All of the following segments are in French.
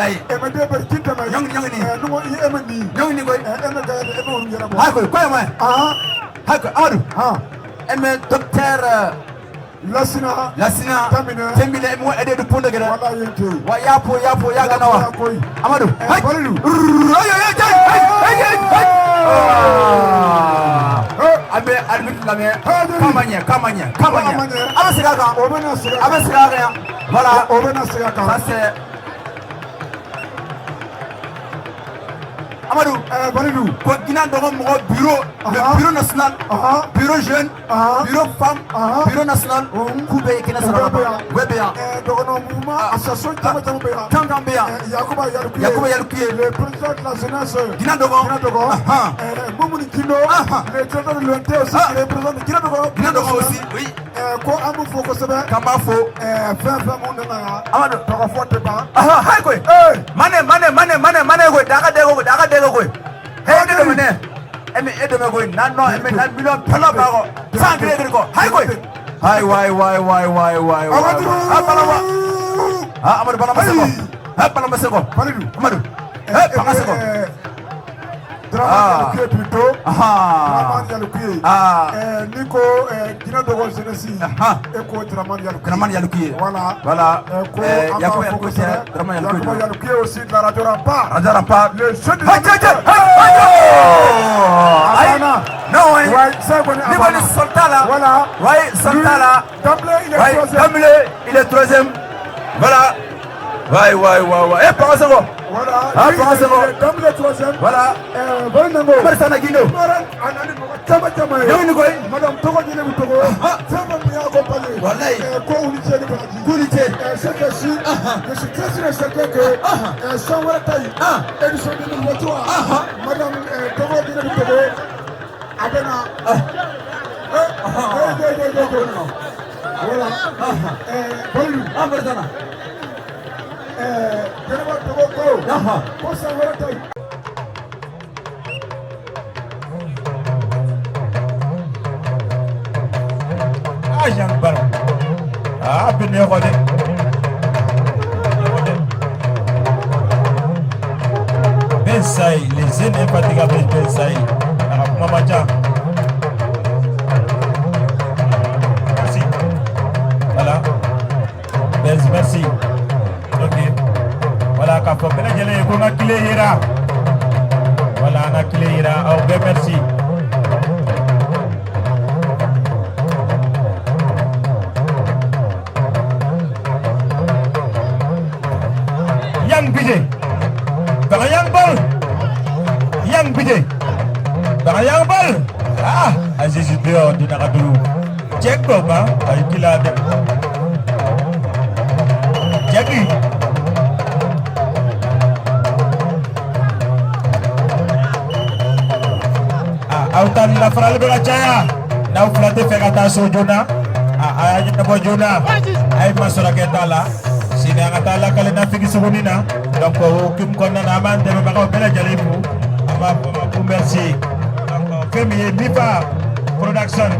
wallahi e ma de ber tinta ma nyong ni no e ma ni nyong ni koy e ma ga e ma won yara bo ha koy ma ha koy Amadou ha eme docteur lasina tambine mo ede du ponde gere wala yente wa yapo ya gana wa Amadou hay balilu abe arbitre la mais kamanya abasira ka voilà ça c'est Amadou balilu ko gina dogo mo bureau le bureau national bureau jeune bureau femme bureau national kube kina sara webea dogo no mouvement association Tambea Yakuba Yalukiye le président de la jeunesse gina dogo Moumouni Kino le directeur de l'ONT aussi qui représente gina dogo aussi oui ko amu foko sebe kamba fo fin monde na Amadou dogo forte ba hay koy mane koy daga dego koy hey de mane emi edeme koy nanno emi nan million pala bago sangre ko hay koy hay way Amadou bala maseko Amadou bala maseko Draman Yalukiye plutôt Draman Yalukiye Niko Gina Dogo Genesi Eko Draman Yalukiye Voilà Yakuba Yalukiye aussi de la Radio Rampart le jeune de non Nibali Soltala voilà Soltala D'emblée il est troisième voilà ouais et par second voilà d'emblée troisième voilà Bonango Barsana Guindo Tama Yoni koy madame Togo Dine Togo Tama mi accompagné wallahi ko unité de Goulité c'est que si je suis très sûr et certain que sans wala tay édition 2023 madame Togo Dine Togo abena voilà Bolu Barsana General Togo ko sans wala tay Jean Baro bine xode Bensai les jeunes infatigables Bensai Mama Dia merci voilà merci ok voilà ka fo bela jele ko na clé ira voilà na clé ira au merci Bije baka yang bije baka yang bal Aziz Dio di nakadulu cek ko ba ay kilade jadi autan la fral be gachaya na uflate fegata sojona ay na bojona ay masura ketala sina ngatala kale na figi sugunina donc kim konna na man de ba ko bela jalifu ama ko merci donc femi Mifa production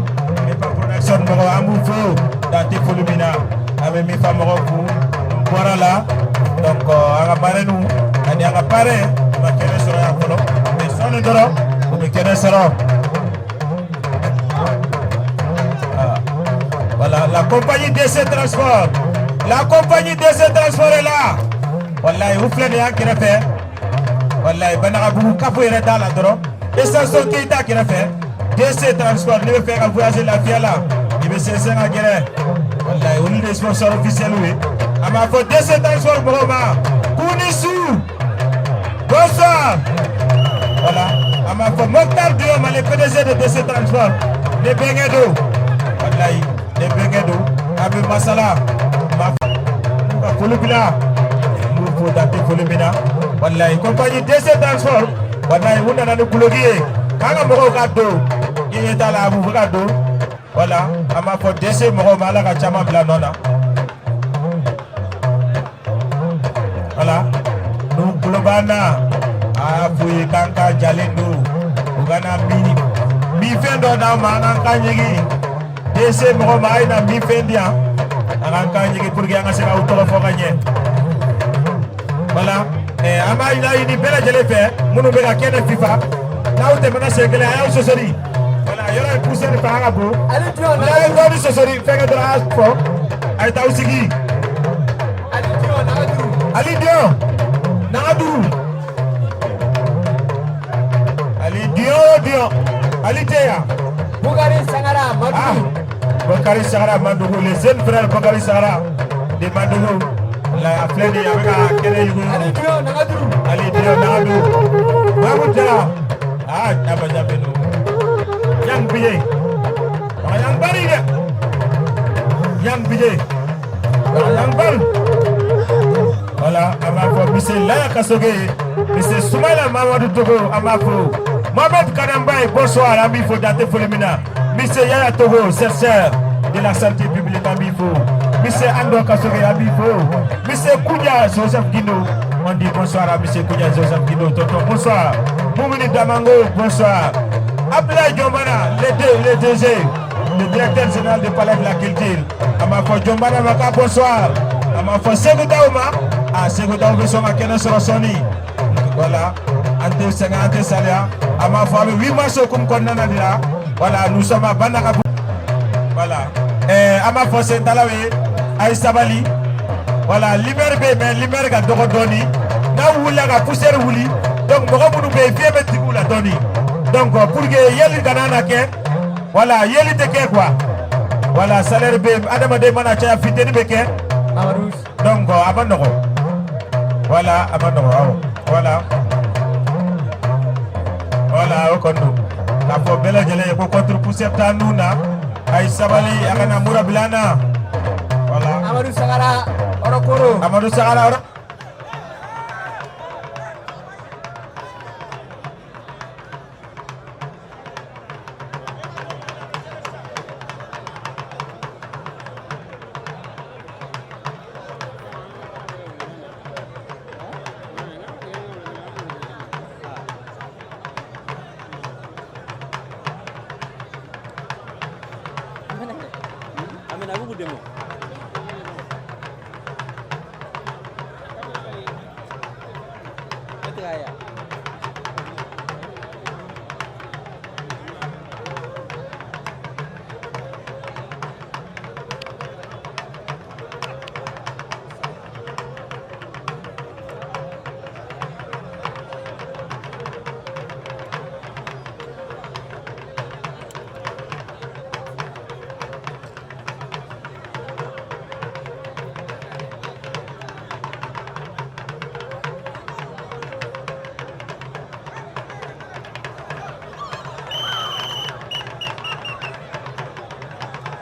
mo amu fo da te fulumina ame Mifa mo ko voilà donc anga parenu ani anga pare ma kene soro ya folo mais sonu doro ko me kene soro voilà la compagnie DC Transport est là. Wallahi, vous faites rien qui fait. Wallahi, ben vous capouez dans la drogue. Et ça, c'est qui t'a qui fait. DC Transport, il veut faire voyager la fille là. Il veut se faire un guerre. Wallahi, on est des sponsors officiels, oui. À ma faute, DC Transport, Broma. Kounissou. Bonsoir. Voilà. À ma faute, Mokhtar Diom, les PDG de DC Transport. Les Benguedo. Wallahi, les Benguedo. Abou Masala. Fulubina Mouko Date Fulubina wallahi compagnie DC Transport wallahi wunda na kulogie kanga moko gado yeye tala abu gado voilà ama fo DC moko mala ka chama bla nona voilà no kulobana afu kanka jalendo ugana mi fendo na mana kanyigi DC moko mai na mi fendia Arangka nyigi pour que anga sera autoro fo gagné Voilà. Ama ila ini bela jele fe munu be ka kene FIFA. Na ute mena segele ayo sosori. Voilà, yoro e pousser de parabo. Ali Dio Na e ngoni sosori fega dra aspo. Ay taw sigi. Ali Dio Nagaduru. Ali Dio. Nagaduru. Ali Dio. Ali Teya. Bukari Sangara Madu. Bakari Sahara Mandogo, les jeunes frères Bakari Sahara de Mandogo, la flèche de Yamega, Kéréjou, Ali Dio Nagaduru. Ali Dio Nadu, Mamouja, Nabajabeno, Yang Biye, Yang Baride, Yang Biye, Yang Bal. Voilà, Amafo, Monsieur Laya Kasoge, Monsieur Soumaïla Mamadou Togo, Amafo, Mohamed Kanambaye, bonsoir, ami Fodate Folemina. Monsieur Yaya Togo, chercheur de la santé publique à Bifo. Monsieur Ando Kasoge à Bifo. Monsieur Kounia Joseph Guino. On dit bonsoir à Monsieur Kounia Joseph Guino. Tonton, bonsoir. Moumouni Damango, bonsoir. Abdoulaye Diombana, le DG, le directeur général du palais de la culture. Amafo Diombana Maka, bonsoir. Amafo Segouda Ouma. Ah, Segouda Ouma, Soma Kena Sorosoni. Voilà. Ante Senga, Ante Salia. Amafo 8 mars comme Kondana Dira. Voilà, nous sommes à Bandaka. Voilà. Ama Fosse Talawe, Aïe Sabali. Voilà, Liberbe, mais Liberga Dogodoni. Na Wulaga Pousser Wuli. Donc, Mohamou Be, Fiebetikou la Doni. Donc, pour que Yeli Ganana Ke, voilà, Yeli Teke quoi. Voilà, salaire B, Adam de Manacha, Fiteni Beke. Amadous. Donc, Abandoro. Voilà, Abandoro. Voilà. Voilà, au Kondo. La fo bela jele ko contre pousser tanuna ay sabali akana mura bilana voilà Amadou Sangara Orokoro. Amadou Sahara ora Amena aku demo. Betul ya.